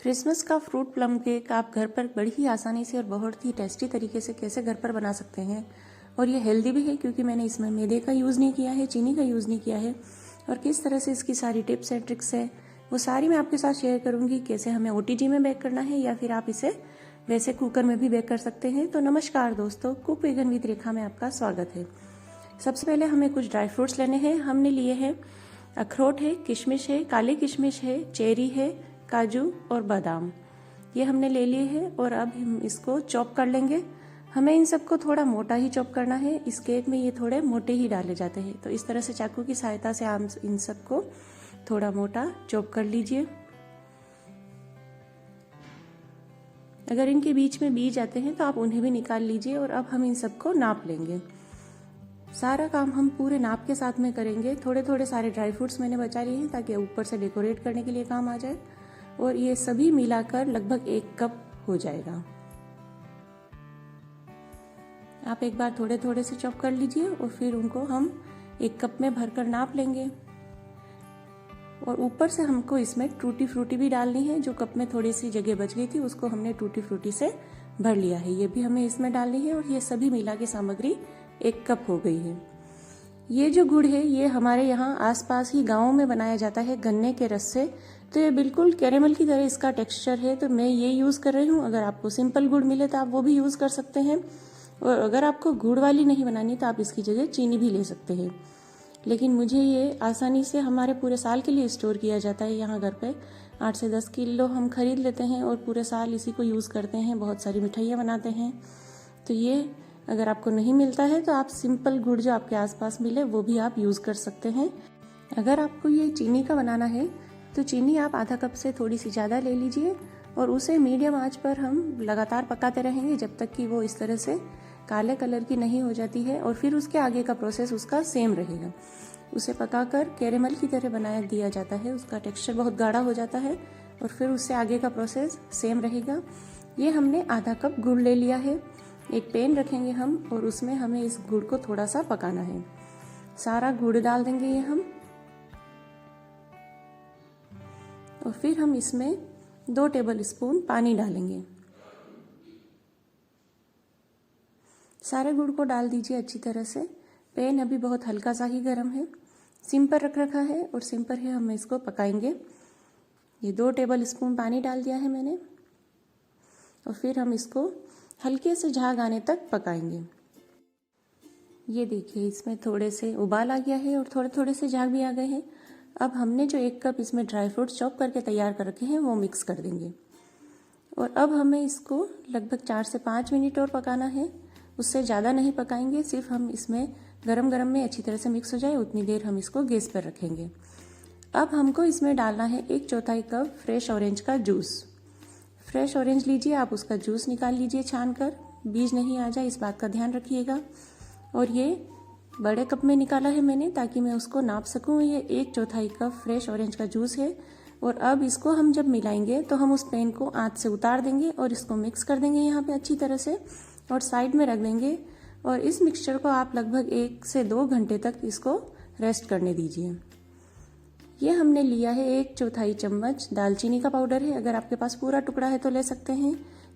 Christmas का fruit plum cake आप घर पर बड़ी ही आसानी से और बहुत ही टेस्टी तरीके से कैसे घर पर बना सकते हैं। और ये हेल्दी भी है क्योंकि मैंने इसमें मैदे का यूज़ नहीं किया है, चीनी का यूज़ नहीं किया है। और किस तरह से इसकी सारी टिप्स एंड ट्रिक्स है वो सारी मैं आपके साथ शेयर करूंगी। कैसे हमें ओटीजी में बेक करना है या फिर आप इसे वैसे कुकर में भी बेक कर सकते हैं। तो नमस्कार दोस्तों, कुक वेगन विद रेखा में आपका स्वागत है। सबसे पहले हमें कुछ ड्राई फ्रूट्स लेने हैं। हमने लिए हैं अखरोट है, किशमिश है, काली किशमिश है, चेरी है, काजू और बादाम, ये हमने ले लिए हैं। और अब हम इसको चॉप कर लेंगे। हमें इन सबको थोड़ा मोटा ही चॉप करना है। इस केक में ये थोड़े मोटे ही डाले जाते हैं, तो इस तरह से चाकू की सहायता से आप इन सबको थोड़ा मोटा चॉप कर लीजिए। अगर इनके बीच में बीज आते हैं तो आप उन्हें भी निकाल लीजिए। और अब हम इन सबको नाप लेंगे। सारा काम हम पूरे नाप के साथ में करेंगे। थोड़े थोड़े सारे ड्राई फ्रूट्स मैंने बचा लिए हैं ताकि ऊपर से डेकोरेट करने के लिए काम आ जाए। और ये सभी मिलाकर लगभग 1 कप हो जाएगा। आप एक बार थोड़े थोड़े से चॉप कर लीजिए और फिर उनको हम 1 कप में भरकर नाप लेंगे। और ऊपर से हमको इसमें टूटी फ्रूटी भी डालनी है। जो कप में थोड़ी सी जगह बच गई थी उसको हमने टूटी फ्रूटी से भर लिया है, ये भी हमें इसमें डालनी है। और ये सभी मिला के सामग्री 1 कप हो गई है। ये जो गुड़ है ये हमारे यहाँ आसपास ही गाँव में बनाया जाता है गन्ने के रस से। तो ये बिल्कुल कैरेमल की तरह इसका टेक्सचर है, तो मैं ये यूज़ कर रही हूँ। अगर आपको सिंपल गुड़ मिले तो आप वो भी यूज़ कर सकते हैं। और अगर आपको गुड़ वाली नहीं बनानी तो आप इसकी जगह चीनी भी ले सकते हैं। लेकिन मुझे ये आसानी से हमारे पूरे साल के लिए स्टोर किया जाता है। यहाँ घर पे 8 से 10 किलो हम खरीद लेते हैं और पूरे साल इसी को यूज़ करते हैं। बहुत सारी मिठाइयाँ बनाते हैं। तो ये अगर आपको नहीं मिलता है तो आप सिंपल गुड़ जो आपके आसपास मिले वो भी आप यूज़ कर सकते हैं। अगर आपको ये चीनी का बनाना है तो चीनी आप आधा कप से थोड़ी सी ज़्यादा ले लीजिए और उसे मीडियम आंच पर हम लगातार पकाते रहेंगे जब तक कि वो इस तरह से काले कलर की नहीं हो जाती है। और फिर उसके आगे का प्रोसेस उसका सेम रहेगा। उसे पकाकर कैरेमल की तरह बनाया दिया जाता है। उसका टेक्सचर बहुत गाढ़ा हो जाता है और फिर उससे आगे का प्रोसेस सेम रहेगा। ये हमने आधा कप गुड़ ले लिया है। एक पैन रखेंगे हम और उसमें हमें इस गुड़ को थोड़ा सा पकाना है। सारा गुड़ डाल देंगे ये हम। और फिर हम इसमें 2 टेबल स्पून पानी डालेंगे। सारे गुड़ को डाल दीजिए अच्छी तरह से। पैन अभी बहुत हल्का सा ही गर्म है। सिम पर रख रखा है और सिम पर ही हम इसको पकाएंगे। ये 2 टेबल स्पून पानी डाल दिया है मैंने। और फिर हम इसको हल्के से झाग आने तक पकाएंगे। ये देखिए इसमें थोड़े से उबाल आ गया है और थोड़े थोड़े से झाग भी आ गए हैं। अब हमने जो 1 कप इसमें ड्राई फ्रूट्स चॉप करके तैयार कर रखे हैं वो मिक्स कर देंगे। और अब हमें इसको लगभग 4 से 5 मिनट और पकाना है। उससे ज़्यादा नहीं पकाएंगे, सिर्फ हम इसमें गरम गरम में अच्छी तरह से मिक्स हो जाए उतनी देर हम इसको गैस पर रखेंगे। अब हमको इसमें डालना है 1/4 कप फ्रेश ऑरेंज का जूस। फ्रेश ऑरेंज लीजिए, आप उसका जूस निकाल लीजिए छान कर, बीज नहीं आ जाए इस बात का ध्यान रखिएगा। और ये बड़े कप में निकाला है मैंने ताकि मैं उसको नाप सकूं। ये 1/4 कप फ्रेश ऑरेंज का जूस है। और अब इसको हम जब मिलाएंगे तो हम उस पैन को आंच से उतार देंगे और इसको मिक्स कर देंगे यहाँ पे अच्छी तरह से और साइड में रख देंगे। और इस मिक्सचर को आप लगभग 1 से 2 घंटे तक इसको रेस्ट करने दीजिए। ये हमने लिया है 1/4 चम्मच दालचीनी का पाउडर है। अगर आपके पास पूरा टुकड़ा है तो ले सकते हैं।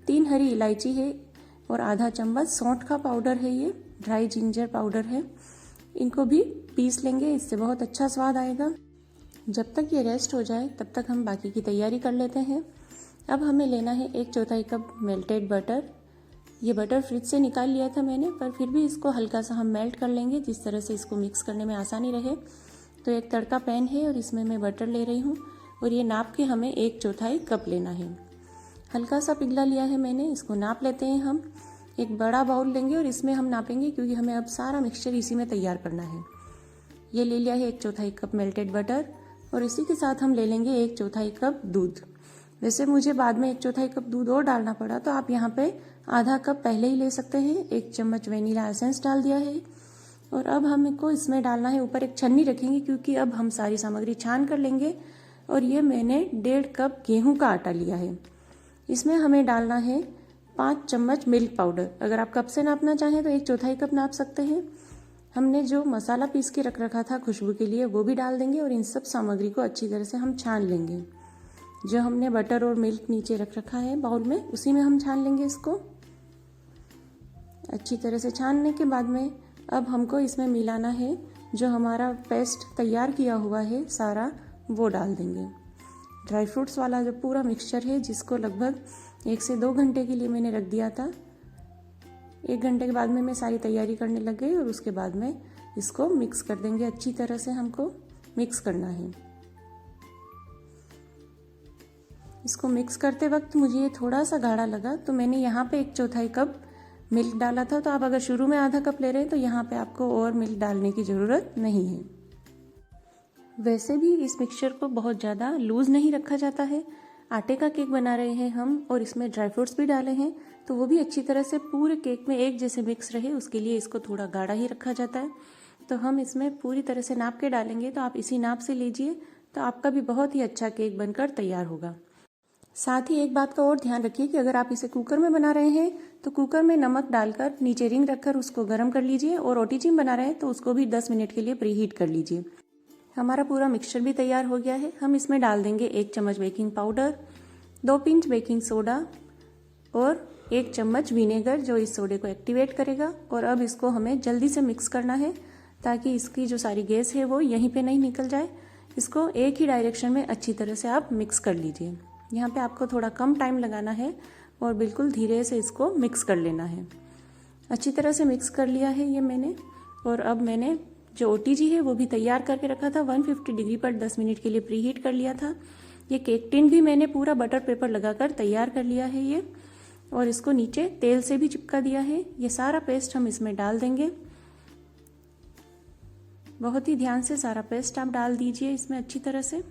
3 हरी इलायची है और आधा चम्मच सौंठ का पाउडर है। ये ड्राई जिंजर पाउडर है। इनको भी पीस लेंगे, इससे बहुत अच्छा स्वाद आएगा। जब तक ये रेस्ट हो जाए तब तक हम बाकी की तैयारी कर लेते हैं। अब हमें लेना है 1/4 कप मेल्टेड बटर। ये बटर फ्रिज से निकाल लिया था मैंने, पर फिर भी इसको हल्का सा हम मेल्ट कर लेंगे जिस तरह से इसको मिक्स करने में आसानी रहे। तो एक तड़का पैन है और इसमें मैं बटर ले रही हूँ और ये नाप के हमें 1/4 कप लेना है। हल्का सा पिघला लिया है मैंने, इसको नाप लेते हैं हम। एक बड़ा बाउल लेंगे और इसमें हम नापेंगे क्योंकि हमें अब सारा मिक्सचर इसी में तैयार करना है। ये ले लिया है 1/4 कप मेल्टेड बटर और इसी के साथ हम ले लेंगे 1/4 कप दूध। वैसे मुझे बाद में 1/4 कप दूध और डालना पड़ा, तो आप यहाँ पे आधा कप पहले ही ले सकते हैं। 1 चम्मच वेनिला एसेंस डाल दिया है। और अब हमको इसमें डालना है, ऊपर एक छन्नी रखेंगे क्योंकि अब हम सारी सामग्री छान कर लेंगे। और ये मैंने 1.5 कप गेहूं का आटा लिया है। इसमें हमें डालना है 5 चम्मच मिल्क पाउडर। अगर आप कप से नापना चाहें तो 1/4 कप नाप सकते हैं। हमने जो मसाला पीस के रख रखा था खुशबू के लिए वो भी डाल देंगे और इन सब सामग्री को अच्छी तरह से हम छान लेंगे। जो हमने बटर और मिल्क नीचे रख रखा है बाउल में, उसी में हम छान लेंगे इसको। अच्छी तरह से छानने के बाद में अब हमको इसमें मिलाना है जो हमारा पेस्ट तैयार किया हुआ है सारा, वो डाल देंगे। ड्राई फ्रूट्स वाला जो पूरा मिक्सचर है, जिसको लगभग 1 से 2 घंटे के लिए मैंने रख दिया था। 1 घंटे के बाद में मैं सारी तैयारी करने लग गई और उसके बाद में इसको मिक्स कर देंगे। अच्छी तरह से हमको मिक्स करना है। इसको मिक्स करते वक्त मुझे ये थोड़ा सा गाढ़ा लगा, तो मैंने यहाँ पे 1/4 कप मिल्क डाला था। तो आप अगर शुरू में आधा कप ले रहे हैं तो यहाँ पे आपको और मिल्क डालने की ज़रूरत नहीं है। वैसे भी इस मिक्सचर को बहुत ज़्यादा लूज़ नहीं रखा जाता है। आटे का केक बना रहे हैं हम और इसमें ड्राई फ्रूट्स भी डाले हैं, तो वो भी अच्छी तरह से पूरे केक में एक जैसे मिक्स रहे, उसके लिए इसको थोड़ा गाढ़ा ही रखा जाता है। तो हम इसमें पूरी तरह से नाप के डालेंगे, तो आप इसी नाप से लीजिए, तो आपका भी बहुत ही अच्छा केक बनकर तैयार होगा। साथ ही एक बात का और ध्यान रखिए कि अगर आप इसे कुकर में बना रहे हैं तो कुकर में नमक डालकर नीचे रिंग रखकर उसको गर्म कर लीजिए, और ओटीजी में बना रहे हैं तो उसको भी 10 मिनट के लिए प्रीहीट कर लीजिए। हमारा पूरा मिक्सचर भी तैयार हो गया है। हम इसमें डाल देंगे 1 चम्मच baking powder, 2 pinch baking soda और 1 चम्मच विनेगर, जो इस सोडे को एक्टिवेट करेगा। और अब इसको हमें जल्दी से मिक्स करना है ताकि इसकी जो सारी गैस है वो यहीं पे नहीं निकल जाए। इसको एक ही डायरेक्शन में अच्छी तरह से आप मिक्स कर लीजिए। यहाँ पे आपको थोड़ा कम टाइम लगाना है और बिल्कुल धीरे से इसको मिक्स कर लेना है। अच्छी तरह से मिक्स कर लिया है ये मैंने। और अब मैंने जो ओटीजी है वो भी तैयार करके रखा था, 150 डिग्री पर 10 मिनट के लिए प्रीहीट कर लिया था। ये केक टिन भी मैंने पूरा बटर पेपर लगाकर तैयार कर लिया है ये, और इसको नीचे तेल से भी चिपका दिया है। ये सारा पेस्ट हम इसमें डाल देंगे। बहुत ही ध्यान से सारा पेस्ट आप डाल दीजिए इसमें अच्छी तरह से।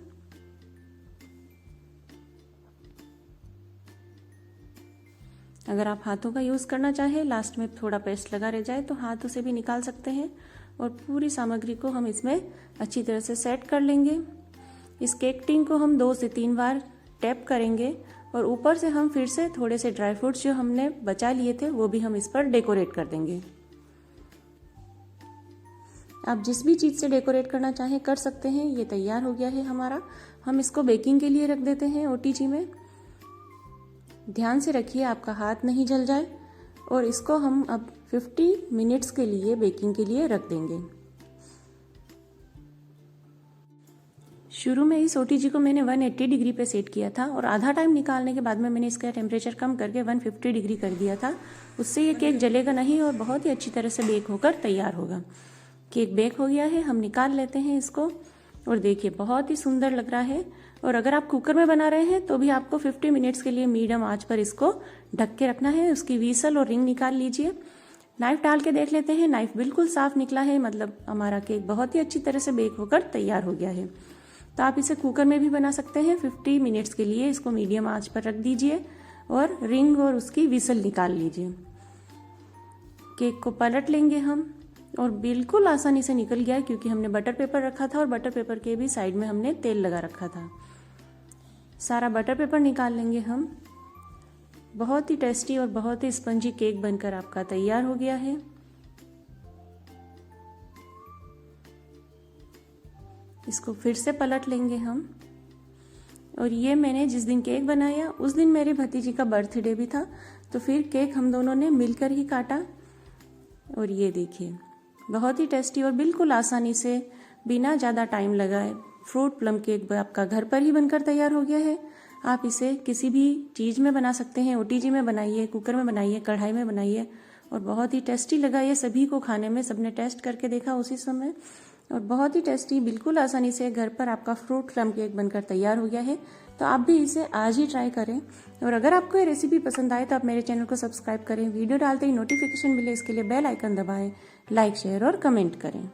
अगर आप हाथों का यूज़ करना चाहें, लास्ट में थोड़ा पेस्ट लगा रह जाए तो हाथों से भी निकाल सकते हैं। और पूरी सामग्री को हम इसमें अच्छी तरह से सेट कर लेंगे। इस केक टिन को हम 2 से 3 बार टैप करेंगे और ऊपर से हम फिर से थोड़े से ड्राई फ्रूट्स जो हमने बचा लिए थे वो भी हम इस पर डेकोरेट कर देंगे। आप जिस भी चीज़ से डेकोरेट करना चाहें कर सकते हैं। ये तैयार हो गया है हमारा। हम इसको बेकिंग के लिए रख देते हैं ओटीजी में। ध्यान से रखिए आपका हाथ नहीं जल जाए। और इसको हम अब 50 मिनट्स के लिए बेकिंग के लिए रख देंगे। शुरू में इस ओटीजी को मैंने 180 डिग्री पे सेट किया था और आधा टाइम निकालने के बाद में मैंने इसका टेम्परेचर कम करके 150 डिग्री कर दिया था। उससे ये केक जलेगा नहीं और बहुत ही अच्छी तरह से बेक होकर तैयार होगा। केक बेक हो गया है, हम निकाल लेते हैं इसको। और देखिए बहुत ही सुंदर लग रहा है। और अगर आप कुकर में बना रहे हैं तो भी आपको 50 मिनट्स के लिए मीडियम आंच पर इसको ढक के रखना है। उसकी व्हीसल और रिंग निकाल लीजिए। नाइफ डाल के देख लेते हैं। नाइफ बिल्कुल साफ निकला है, मतलब हमारा केक बहुत ही अच्छी तरह से बेक होकर तैयार हो गया है। तो आप इसे कुकर में भी बना सकते हैं। 50 मिनट्स के लिए इसको मीडियम आंच पर रख दीजिए और रिंग और उसकी व्हीसल निकाल लीजिए। केक को पलट लेंगे हम और बिल्कुल आसानी से निकल गया क्योंकि हमने बटर पेपर रखा था और बटर पेपर के भी साइड में हमने तेल लगा रखा था। सारा बटर पेपर निकाल लेंगे हम। बहुत ही टेस्टी और बहुत ही स्पंजी केक बनकर आपका तैयार हो गया है। इसको फिर से पलट लेंगे हम। और ये मैंने जिस दिन केक बनाया उस दिन मेरे भतीजी का बर्थडे भी था, तो फिर केक हम दोनों ने मिलकर ही काटा। और ये देखिए बहुत ही टेस्टी और बिल्कुल आसानी से बिना ज़्यादा टाइम लगाए फ्रूट प्लम केक आपका घर पर ही बनकर तैयार हो गया है। आप इसे किसी भी चीज़ में बना सकते हैं। ओटीजी में बनाइए, कुकर में बनाइए, कढ़ाई में बनाइए और बहुत ही टेस्टी लगा ये सभी को खाने में। सबने टेस्ट करके देखा उसी समय और बहुत ही टेस्टी, बिल्कुल आसानी से घर पर आपका फ्रूट प्लम केक बनकर तैयार हो गया है। तो आप भी इसे आज ही ट्राई करें। और अगर आपको ये रेसिपी पसंद आए तो आप मेरे चैनल को सब्सक्राइब करें, वीडियो डालते ही नोटिफिकेशन मिले इसके लिए बेल आइकन दबाएं, लाइक शेयर और कमेंट करें।